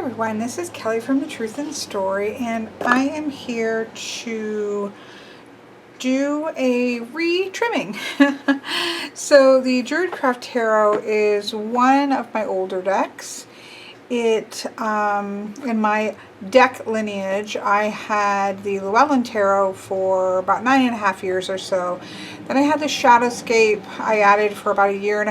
everyone, this is Kelly from The Truth in Story, and I am here to do a re-trimming. So the Druidcraft Tarot is one of my older decks. In my deck lineage, I had the Llewellyn Tarot for about 9.5 years or so. Then I had the Shadowscape I added for about 1.5 years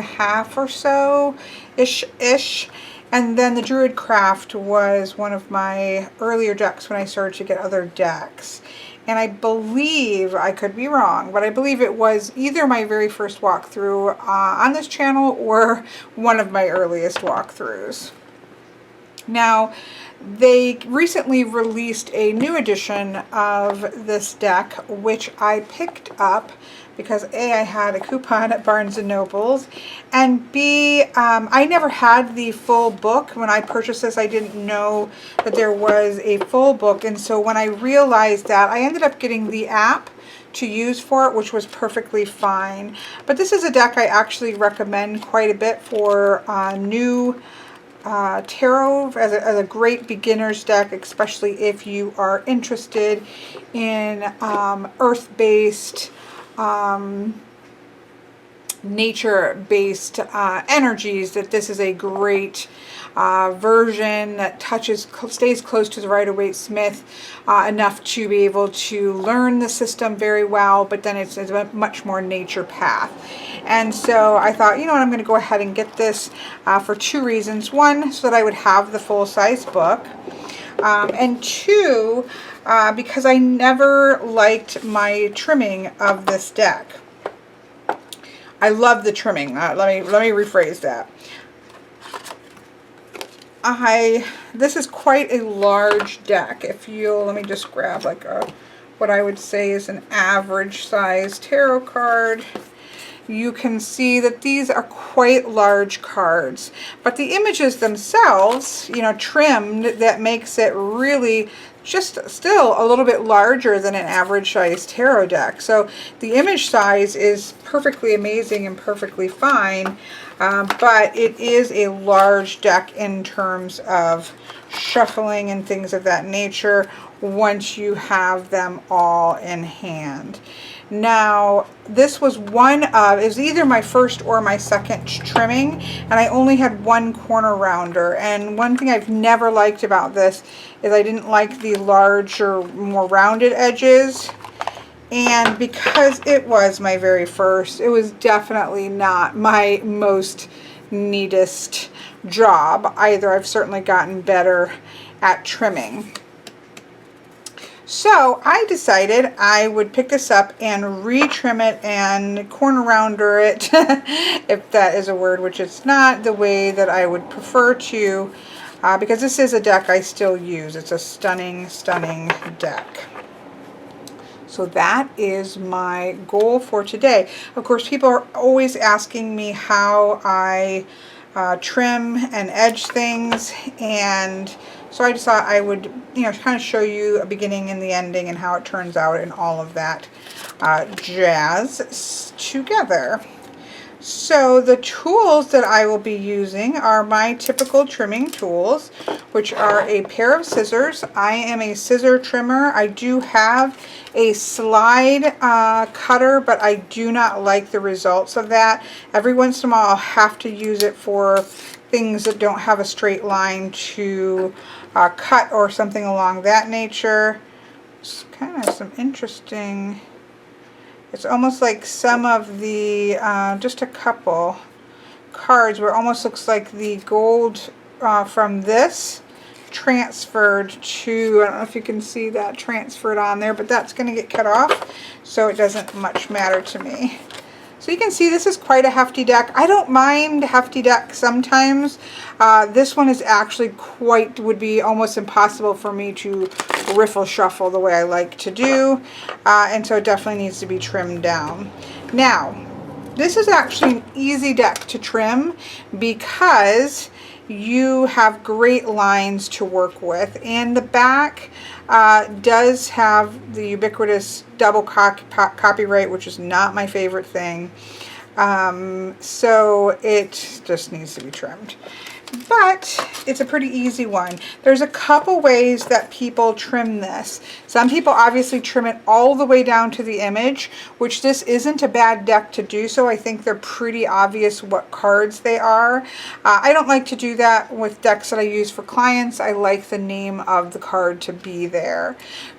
or so, ish. And then the Druidcraft was one of my earlier decks when I started to get other decks. And I believe, I could be wrong, but I believe it was either my very first walkthrough on this channel or one of my earliest walkthroughs. Now, they recently released a new edition of this deck, which I picked up because A, I had a coupon at Barnes & Noble's, and B, I never had the full book. When I purchased this, I didn't know that there was a full book, and so when I realized that, I ended up getting the app to use for it, which was perfectly fine. But this is a deck I actually recommend quite a bit for new tarot as a great beginner's deck, especially if you are interested in earth-based, nature-based energies. That this is a great version that stays close to the Rider-Waite-Smith enough to be able to learn the system very well, but then it's a much more nature path. And so I thought, you know what, I'm going to go ahead and get this for two reasons. One, so that I would have the full-size book, and two, because I never liked my trimming of this deck. I love the trimming. Let me rephrase that. This is quite a large deck. If you'll, let me just grab like what I would say is an average size tarot card. You can see that these are quite large cards, but the images themselves, you know, trimmed, that makes it really just still a little bit larger than an average size tarot deck. So the image size is perfectly amazing and perfectly fine, but it is a large deck in terms of shuffling and things of that nature once you have them all in hand. Now, this was it was either my first or my second trimming, and I only had one corner rounder. And one thing I've never liked about this is I didn't like the larger, more rounded edges. And because it was my very first, it was definitely not my most neatest job either. I've certainly gotten better at trimming. So I decided I would pick this up and re-trim it and corner rounder it, if that is a word, which it's not, the way that I would prefer to, because this is a deck I still use. It's a stunning, stunning deck. So that is my goal for today. Of course, people are always asking me how I trim and edge things, and so I just thought I would, you know, kind of show you a beginning and the ending and how it turns out and all of that jazz together. So the tools that I will be using are my typical trimming tools, which are a pair of scissors. I am a scissor trimmer. I do have a slide cutter, but I do not like the results of that. Every once in a while I'll have to use it for things that don't have a straight line to cut or something along that nature. It's kind of some interesting... It's almost like some of the, just a couple cards where it almost looks like the gold from this transferred to, I don't know if you can see that transferred on there, but that's going to get cut off, so it doesn't much matter to me. So you can see this is quite a hefty deck. I don't mind hefty decks sometimes. This one is actually would be almost impossible for me to riffle shuffle the way I like to do. And so it definitely needs to be trimmed down. Now, this is actually an easy deck to trim because you have great lines to work with, and the back does have the ubiquitous double copyright, which is not my favorite thing, so it just needs to be trimmed. but it's a pretty easy one. There's a couple ways that people trim this. Some people obviously trim it all the way down to the image, which this isn't a bad deck to do so. I think they're pretty obvious what cards they are. I don't like to do that with decks that I use for clients. I like the name of the card to be there.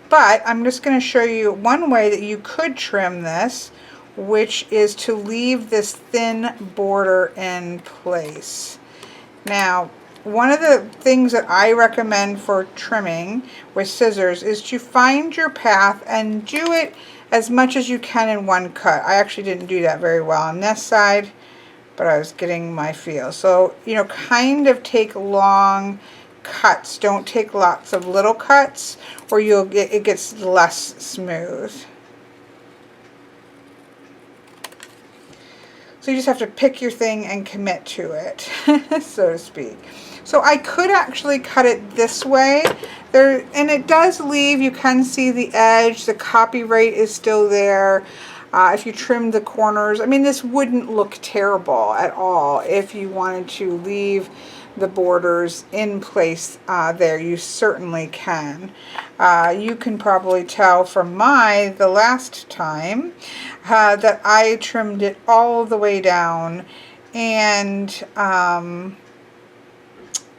But I'm just going to show you one way that you could trim this, which is to leave this thin border in place. Now, one of the things that I recommend for trimming with scissors is to find your path and do it as much as you can in one cut. I actually didn't do that very well on this side, but I was getting my feel. So, you know, kind of take long cuts. Don't take lots of little cuts or it gets less smooth. So you just have to pick your thing and commit to it, so to speak. So I could actually cut it this way. And it does leave, you can see the edge, the copyright is still there. If you trim the corners, I mean, this wouldn't look terrible at all if you wanted to leave the borders in place there. You certainly can. You can probably tell from the last time that I trimmed it all the way down, and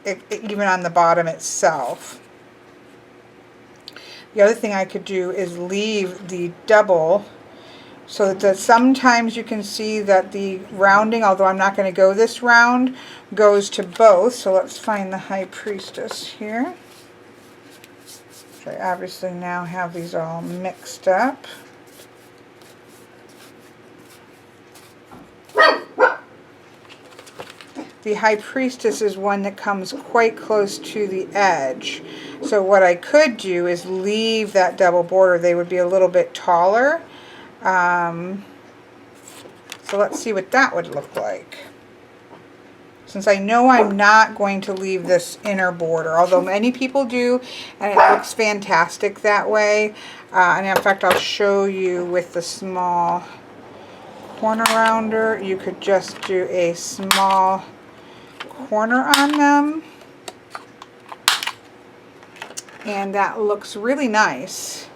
even on the bottom itself. The other thing I could do is leave the double so that sometimes you can see that the rounding, although I'm not going to go this round, goes to both. So let's find the High Priestess here. So I obviously now have these all mixed up. The High Priestess is one that comes quite close to the edge. So what I could do is leave that double border. They would be a little bit taller. So let's see what that would look like. Since I know I'm not going to leave this inner border, although many people do, and it looks fantastic that way. And in fact, I'll show you with the small corner rounder. You could just do a small corner on them, and that looks really nice.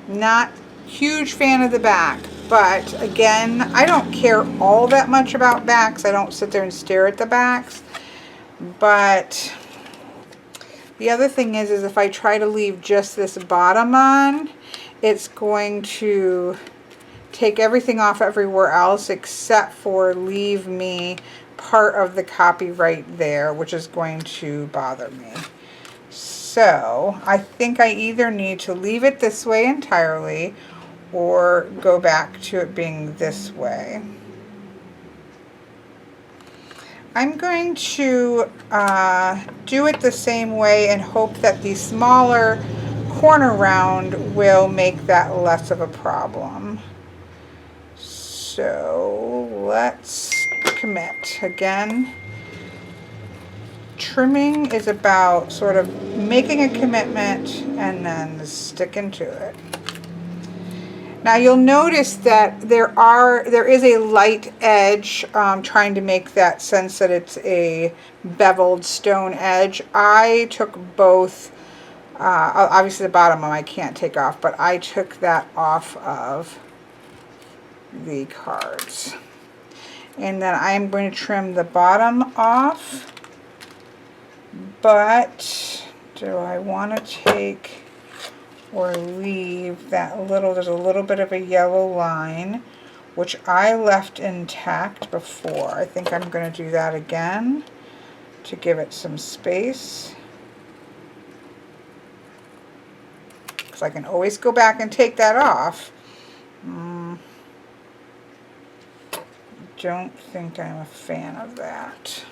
Not huge fan of the back, but again, I don't care all that much about backs. I don't sit there and stare at the backs. But the other thing is if I try to leave just this bottom on, it's going to take everything off everywhere else except for leave me part of the copyright there, which is going to bother me. So I think I either need to leave it this way entirely or go back to it being this way. I'm going to do it the same way and hope that the smaller corner round will make that less of a problem. So let's commit. Again, trimming is about sort of making a commitment and then sticking to it. Now you'll notice that there is a light edge, trying to make that sense that it's a beveled stone edge. I took both, obviously the bottom one I can't take off, but I took that off of the cards. And then I'm going to trim the bottom off, but do I want to take or leave that little, there's a little bit of a yellow line, which I left intact before. I think I'm going to do that again to give it some space, because I can always go back and take that off. Don't think I'm a fan of that.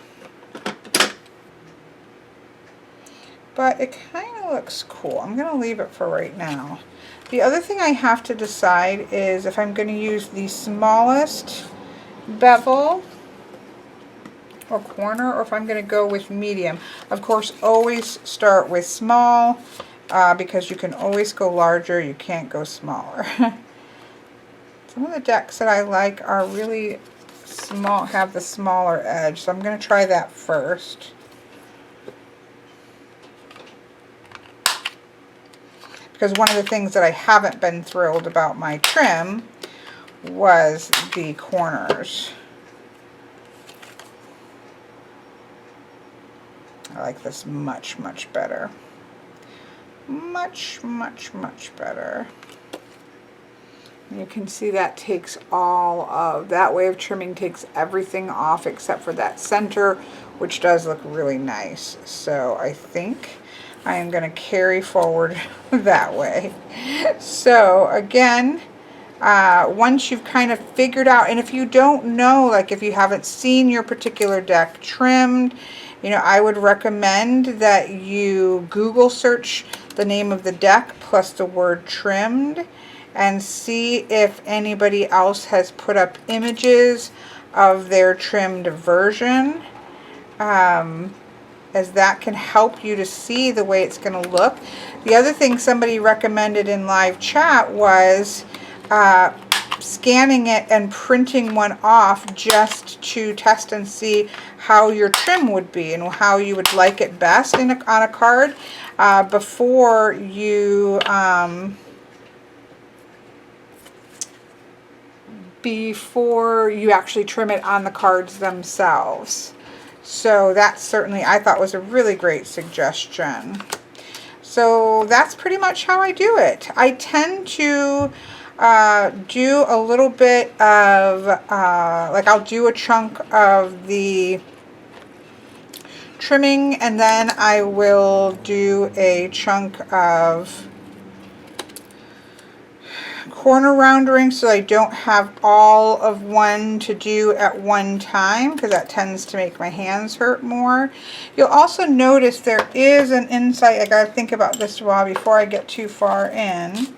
But it kind of looks cool. I'm going to leave it for right now. The other thing I have to decide is if I'm going to use the smallest bevel or corner, or if I'm going to go with medium. Of course, always start with small, because you can always go larger. You can't go smaller. Some of the decks that I like are really have the smaller edge. So I'm going to try that first. Because one of the things that I haven't been thrilled about my trim was the corners. I like this much, much better. Much, much, much better. You can see that takes that way of trimming takes everything off except for that center, which does look really nice. So I think I am going to carry forward that way. So again, once you've kind of figured out, and if you don't know, like if you haven't seen your particular deck trimmed, you know, I would recommend that you Google search the name of the deck plus the word trimmed and see if anybody else has put up images of their trimmed version, as that can help you to see the way it's going to look. The other thing somebody recommended in live chat was scanning it and printing one off just to test and see how your trim would be and how you would like it best on a card before you actually trim it on the cards themselves. So that certainly I thought was a really great suggestion. So that's pretty much how I do it. I tend to do a little bit of, like I'll do a chunk of the trimming and then I will do a chunk of corner roundering so I don't have all of one to do at one time, because that tends to make my hands hurt more. You'll also notice there is an inside, I gotta think about this while before I get too far in,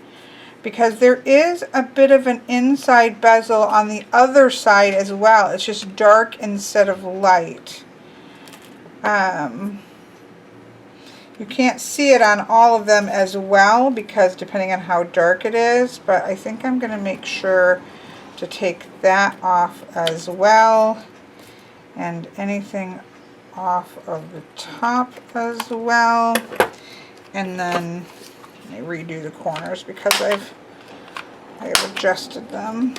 because there is a bit of an inside bezel on the other side as well. It's just dark instead of light. You can't see it on all of them as well because depending on how dark it is, but I think I'm going to make sure to take that off as well, and anything off of the top as well, and then let me redo the corners because I have adjusted them.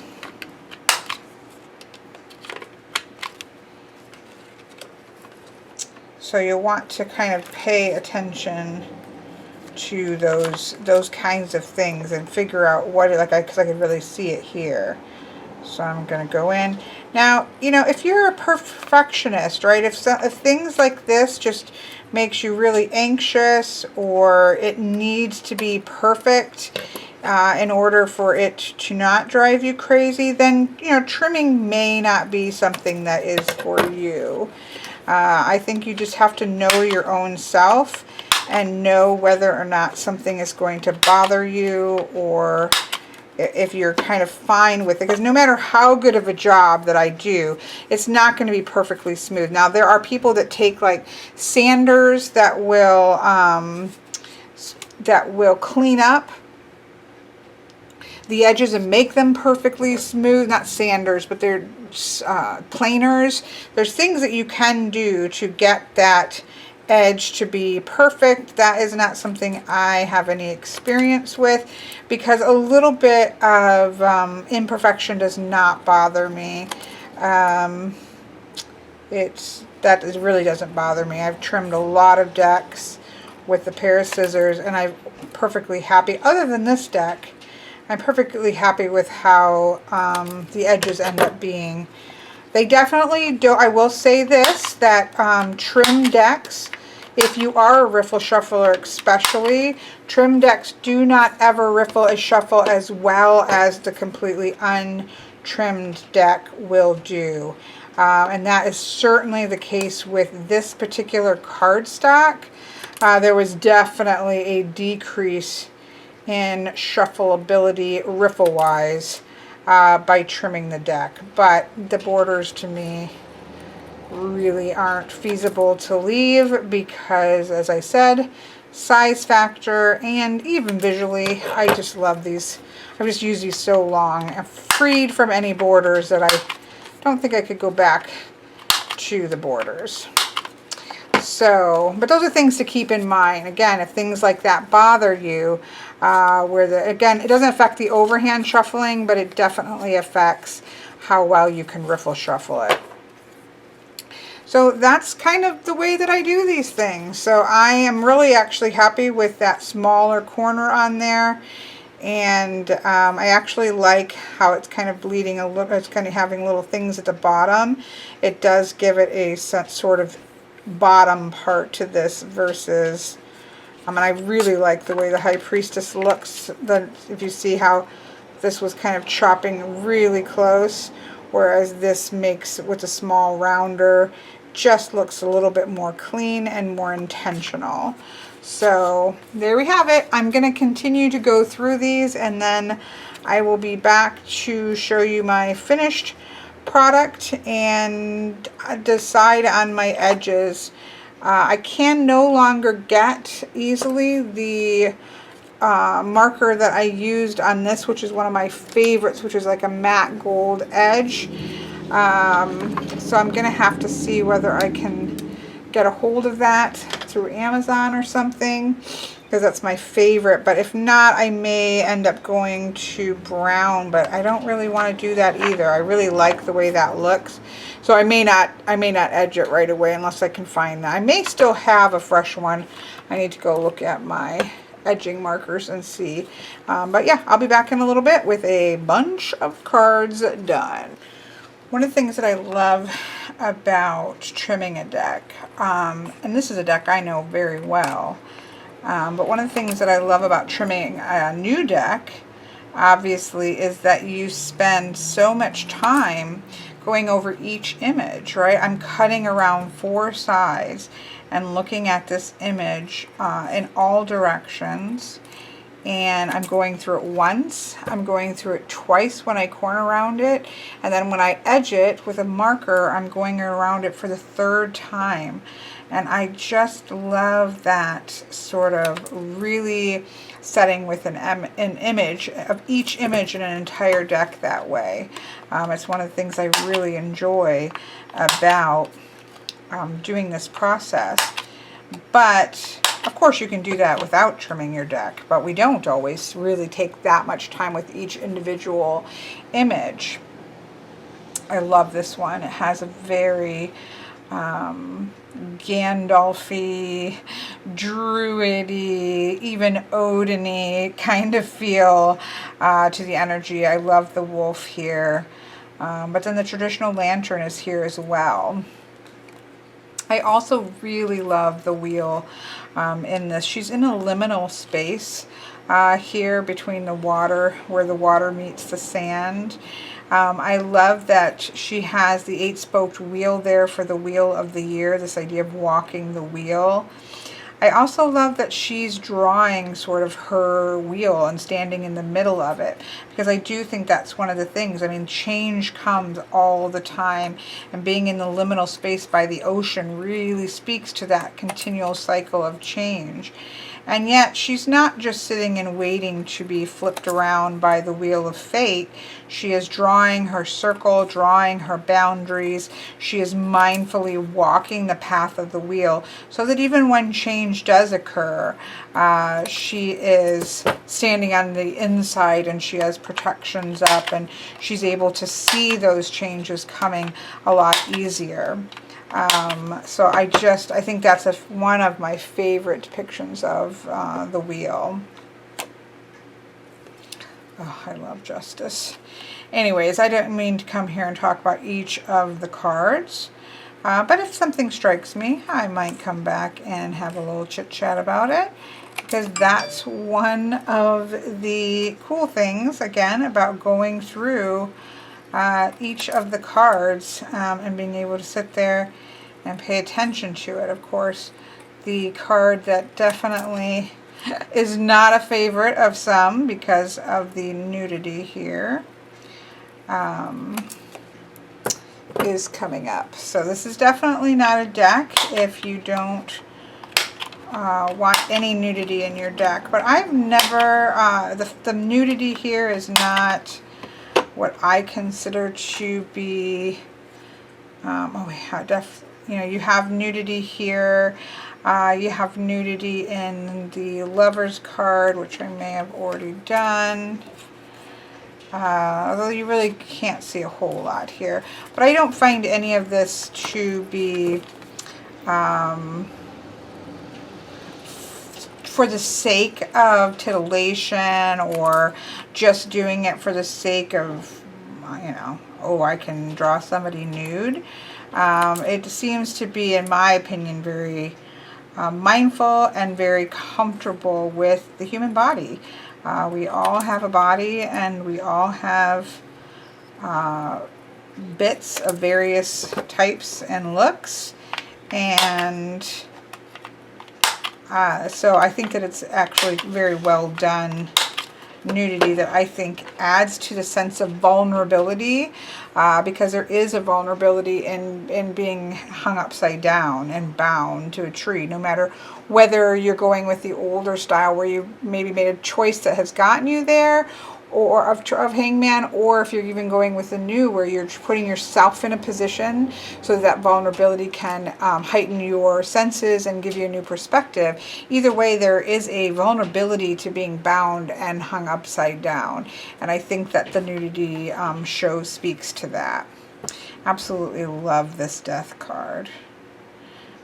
So you'll want to kind of pay attention to those kinds of things and figure out what it, because I can really see it here. So I'm going to go in. Now, you know, if you're a perfectionist, right, if things like this just makes you really anxious, or it needs to be perfect in order for it to not drive you crazy, then, you know, trimming may not be something that is for you. I think you just have to know your own self and know whether or not something is going to bother you, or if you're kind of fine with it. Because no matter how good of a job that I do, it's not going to be perfectly smooth. Now, there are people that take like sanders that will clean up the edges and make them perfectly smooth. Not sanders, but they're planers. There's things that you can do to get that edge to be perfect. That is not something I have any experience with, because a little bit of imperfection does not bother me. It really doesn't bother me. I've trimmed a lot of decks with a pair of scissors, and I'm perfectly happy. Other than this deck, I'm perfectly happy with how the edges end up being. They definitely do. I will say this, that trim decks, if you are a riffle shuffler especially, trim decks do not ever riffle a shuffle as well as the completely untrimmed deck will do. And that is certainly the case with this particular cardstock. There was definitely a decrease in shuffleability riffle-wise by trimming the deck, but the borders to me really aren't feasible to leave because, as I said, size factor and even visually, I just love these. I've just used these so long. I'm freed from any borders that I don't think I could go back to the borders. So, but those are things to keep in mind. Again, if things like that bother you, again, it doesn't affect the overhand shuffling, but it definitely affects how well you can riffle shuffle it. So that's kind of the way that I do these things. So I am really actually happy with that smaller corner on there. And I actually like how it's kind of bleeding a little, it's kind of having little things at the bottom. It does give it a sort of bottom part to this versus, and I really like the way the High Priestess looks. If you see how this was kind of chopping really close, whereas this makes, with a small rounder, just looks a little bit more clean and more intentional. So there we have it. I'm going to continue to go through these, and then I will be back to show you my finished product and decide on my edges. I can no longer get easily the marker that I used on this, which is one of my favorites, which is like a matte gold edge. So I'm going to have to see whether I can get a hold of that through Amazon or something, because that's my favorite. But if not, I may end up going to brown, but I don't really want to do that either. I really like the way that looks. So I may not edge it right away unless I can find that. I may still have a fresh one. I need to go look at my edging markers and see. But yeah, I'll be back in a little bit with a bunch of cards done. One of the things that I love about trimming a deck, and this is a deck I know very well, but one of the things that I love about trimming a new deck, obviously, is that you spend so much time going over each image, right? I'm cutting around 4 sides and looking at this image in all directions. And I'm going through it once, I'm going through it twice when I corner round it, and then when I edge it with a marker, I'm going around it for the 3rd time. And I just love that sort of really setting with an image of each image in an entire deck that way. It's one of the things I really enjoy about doing this process. But of course, you can do that without trimming your deck, but we don't always really take that much time with each individual image. I love this one. It has a very Gandalf-y, druidy, even Odin-y kind of feel to the energy. I love the wolf here, but then the traditional lantern is here as well. I also really love the wheel in this. She's in a liminal space here between the water, where the water meets the sand. I love that she has the 8-spoked wheel there for the wheel of the year, this idea of walking the wheel. I also love that she's drawing sort of her wheel and standing in the middle of it, because I do think that's one of the things. I mean, change comes all the time, and being in the liminal space by the ocean really speaks to that continual cycle of change. And yet she's not just sitting and waiting to be flipped around by the wheel of fate. She is drawing her circle, drawing her boundaries. She is mindfully walking the path of the wheel, so that even when change does occur, she is standing on the inside and she has protections up, and she's able to see those changes coming a lot easier. So I think that's one of my favorite depictions of the wheel. Oh, I love Justice. Anyways, I didn't mean to come here and talk about each of the cards. But if something strikes me, I might come back and have a little chit-chat about it, because that's one of the cool things, again, about going through each of the cards and being able to sit there and pay attention to it. Of course, the card that definitely is not a favorite of some because of the nudity here is coming up. So this is definitely not a deck if you don't want any nudity in your deck. But I've never, the nudity here is not what I consider to be Oh, yeah, you know, you have nudity here. You have nudity in the Lovers card, which I may have already done. Although you really can't see a whole lot here. But I don't find any of this to be for the sake of titillation or just doing it for the sake of, you know, oh, I can draw somebody nude. It seems to be, in my opinion, very mindful and very comfortable with the human body. We all have a body, and we all have bits of various types and looks, and so I think that it's actually very well done nudity that I think adds to the sense of vulnerability, because there is a vulnerability in being hung upside down and bound to a tree, no matter whether you're going with the older style where you maybe made a choice that has gotten you there, or of hangman, or if you're even going with the new where you're putting yourself in a position so that vulnerability can heighten your senses and give you a new perspective. Either way, there is a vulnerability to being bound and hung upside down, and I think that the nudity show speaks to that. Absolutely love this death card.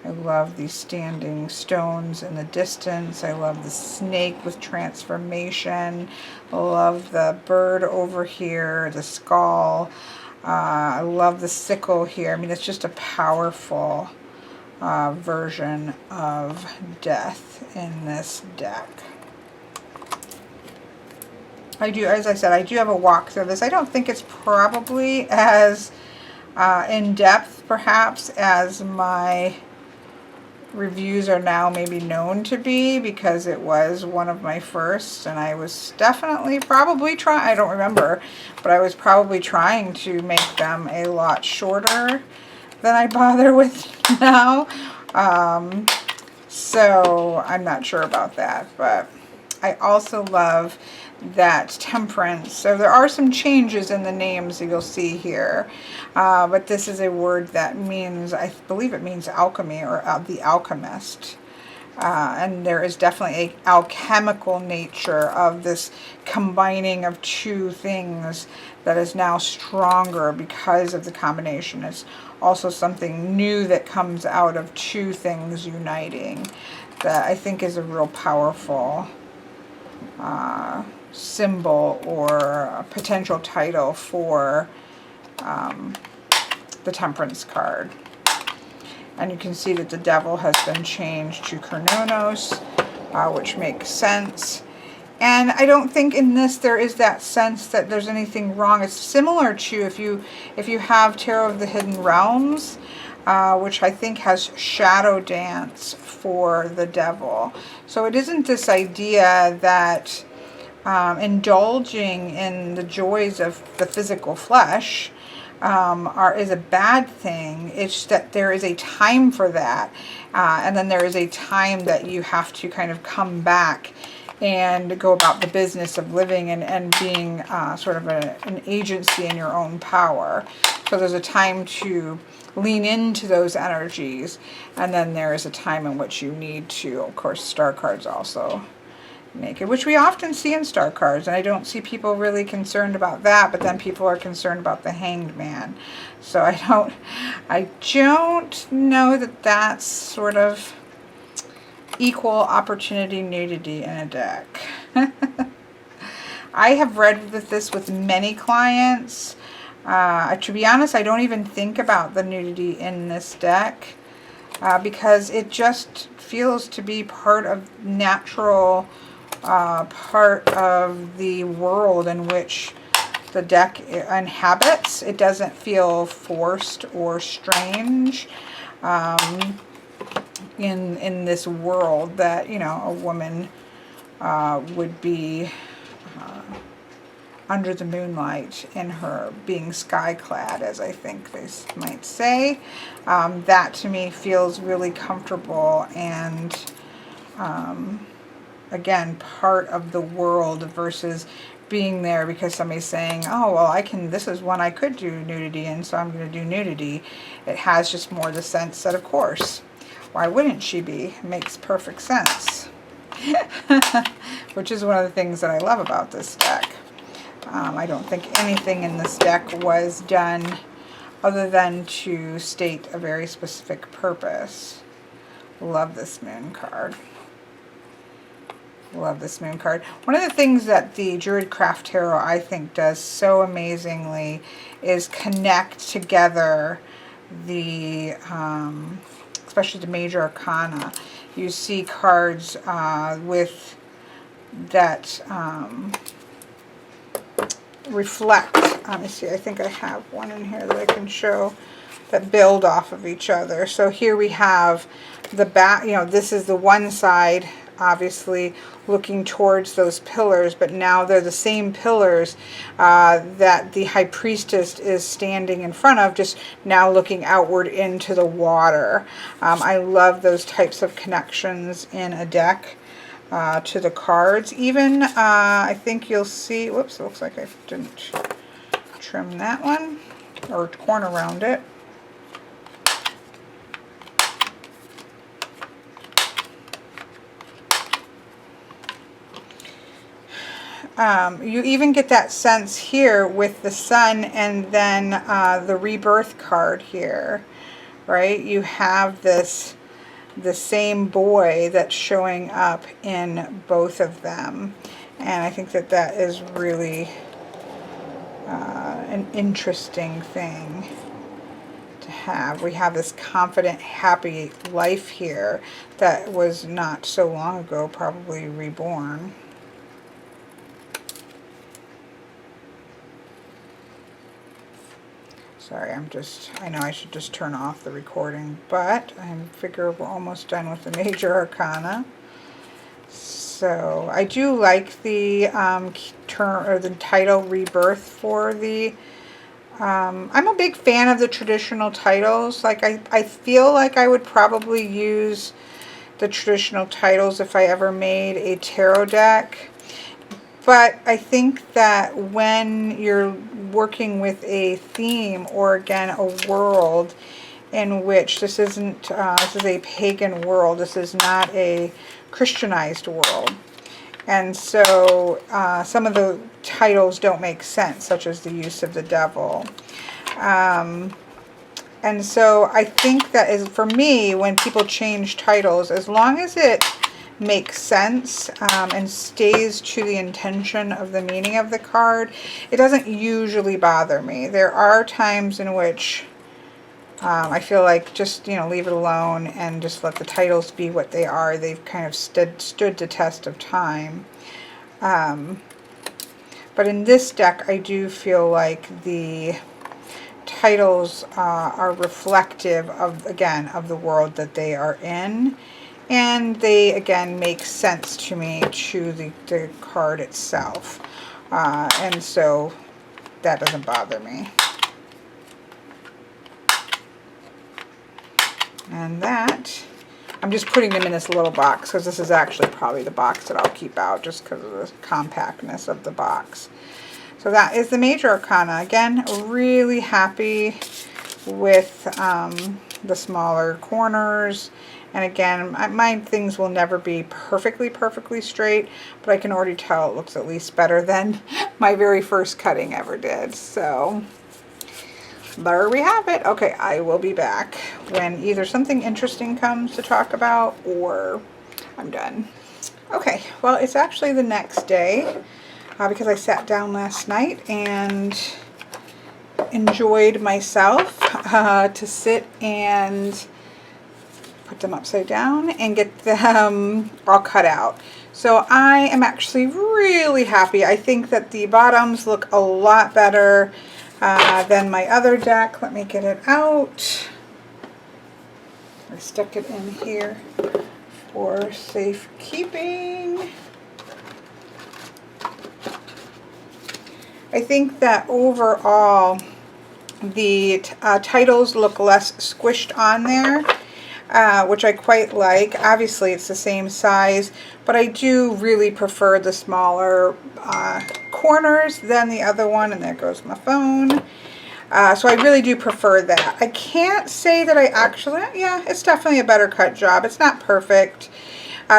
I love these standing stones in the distance. I love the snake with transformation. I love the bird over here, the skull. I love the sickle here. I mean, it's just a powerful version of death in this deck. I do, as I said, I do have a walk through this. I don't think it's probably as in depth, perhaps, as my reviews are now maybe known to be, because it was one of my first, and I was definitely probably trying, I don't remember, but I was probably trying to make them a lot shorter than I bother with now. So I'm not sure about that, but I also love that Temperance. So there are some changes in the names that you'll see here, but this is a word that means, I believe it means alchemy, or the alchemist. And there is definitely a alchemical nature of this combining of two things that is now stronger because of the combination. It's also something new that comes out of two things uniting that I think is a real powerful symbol or a potential title for the Temperance card. And you can see that the devil has been changed to Cernunnos, which makes sense. And I don't think in this there is that sense that there's anything wrong. It's similar to if you have Tarot of the Hidden Realms, which I think has Shadow Dance for the devil. So it isn't this idea that indulging in the joys of the physical flesh is a bad thing. It's that there is a time for that, and then there is a time that you have to kind of come back and go about the business of living and being sort of an agency in your own power. So there's a time to lean into those energies, and then there is a time in which you need to, of course, star cards also make it, which we often see in star cards, and I don't see people really concerned about that, but then people are concerned about the Hanged Man. So I don't know that that's sort of equal opportunity nudity in a deck. I have read this with many clients. To be honest, I don't even think about the nudity in this deck because it just feels to be part of natural, part of the world in which the deck inhabits. It doesn't feel forced or strange in this world that, you know, a woman would be under the moonlight in her being sky-clad, as I think they might say. That to me feels really comfortable and again, part of the world versus being there because somebody's saying, oh, well, this is one I could do nudity in, so I'm going to do nudity. It has just more the sense that, of course, why wouldn't she be? It makes perfect sense. Which is one of the things that I love about this deck. I don't think anything in this deck was done other than to state a very specific purpose. Love this moon card. Love this moon card. One of the things that the Druidcraft Tarot, I think, does so amazingly is connect together the, especially the major arcana. You see cards with that reflect. Let me see, I think I have one in here that I can show that build off of each other. So here we have the back, this is the one side, obviously looking towards those pillars, but now they're the same pillars that the High Priestess is standing in front of, just now looking outward into the water. I love those types of connections in a deck to the cards. Even, I think you'll see, whoops, it looks like I didn't trim that one, or corner around it. You even get that sense here with the sun and then the rebirth card here, right? You have the same boy that's showing up in both of them. And I think that that is really an interesting thing to have. We have this confident, happy life here that was not so long ago probably reborn. Sorry, I know I should just turn off the recording, but I figure we're almost done with the major arcana. So I do like the term or the title Rebirth for the, I'm a big fan of the traditional titles. Like I feel like I would probably use the traditional titles if I ever made a tarot deck. But I think that when you're working with a theme or, again, a world in which this isn't, this is a pagan world, this is not a Christianized world. And so some of the titles don't make sense, such as the use of the devil. And so I think that is, for me, when people change titles, as long as it makes sense and stays to the intention of the meaning of the card, it doesn't usually bother me. There are times in which I feel like just, leave it alone and just let the titles be what they are. They've kind of stood the test of time. But in this deck, I do feel like the titles are reflective of, again, of the world that they are in. And they, again, make sense to me to the card itself. And so that doesn't bother me. And that, I'm just putting them in this little box because this is actually probably the box that I'll keep out just because of the compactness of the box. So that is the major arcana. Again, really happy with the smaller corners. And again, my things will never be perfectly straight, but I can already tell it looks at least better than my very first cutting ever did. So there we have it. Okay, I will be back when either something interesting comes to talk about or I'm done. Okay, well, it's actually the next day because I sat down last night and enjoyed myself to sit and put them upside down and get them all cut out. So I am actually really happy. I think that the bottoms look a lot better than my other deck. Let me get it out. I stuck it in here for safekeeping. I think that overall the titles look less squished on there. Which I quite like. Obviously it's the same size, but I do really prefer the smaller corners than the other one, and there goes my phone. So I really do prefer that. I can't say that I actually, yeah, it's definitely a better cut job. It's not perfect.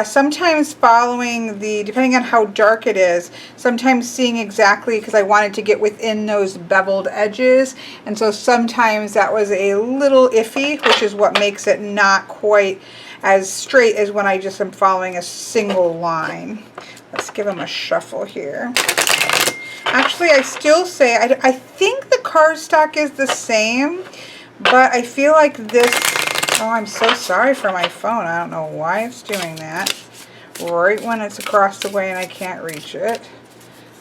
Sometimes following the, depending on how dark it is, sometimes seeing exactly, because I wanted to get within those beveled edges, and so sometimes that was a little iffy, which is what makes it not quite as straight as when I just am following a single line. Let's give them a shuffle here. Actually, I still say, I think the cardstock is the same, but I feel like this, oh, I'm so sorry for my phone. I don't know why it's doing that right when it's across the way and I can't reach it.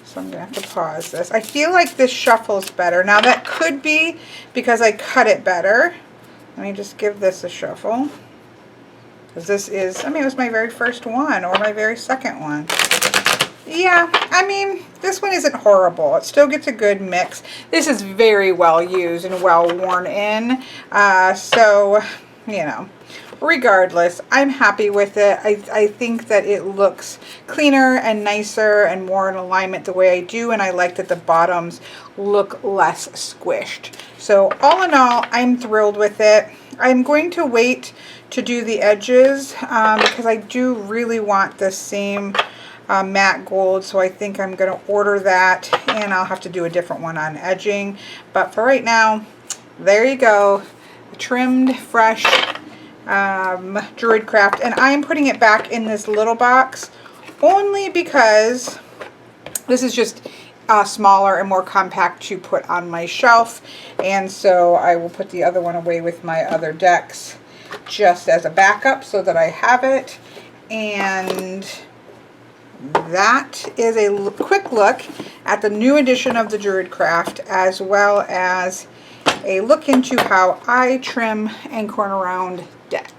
So I'm going to have to pause this. I feel like this shuffles better. Now that could be because I cut it better. Let me just give this a shuffle. Because this is, I mean, it was my very first one or my very second one. Yeah, I mean, this one isn't horrible. It still gets a good mix. This is very well used and well worn in. So, you know, regardless, I'm happy with it. I think that it looks cleaner and nicer and more in alignment the way I do, and I like that the bottoms look less squished. So all in all, I'm thrilled with it. I'm going to wait to do the edges because I do really want the same matte gold, so I think I'm going to order that, and I'll have to do a different one on edging. But for right now, there you go, trimmed, fresh Druidcraft, and I am putting it back in this little box only because this is just smaller and more compact to put on my shelf, and so I will put the other one away with my other decks just as a backup so that I have it. And that is a quick look at the new edition of the Druidcraft, as well as a look into how I trim and corner round decks.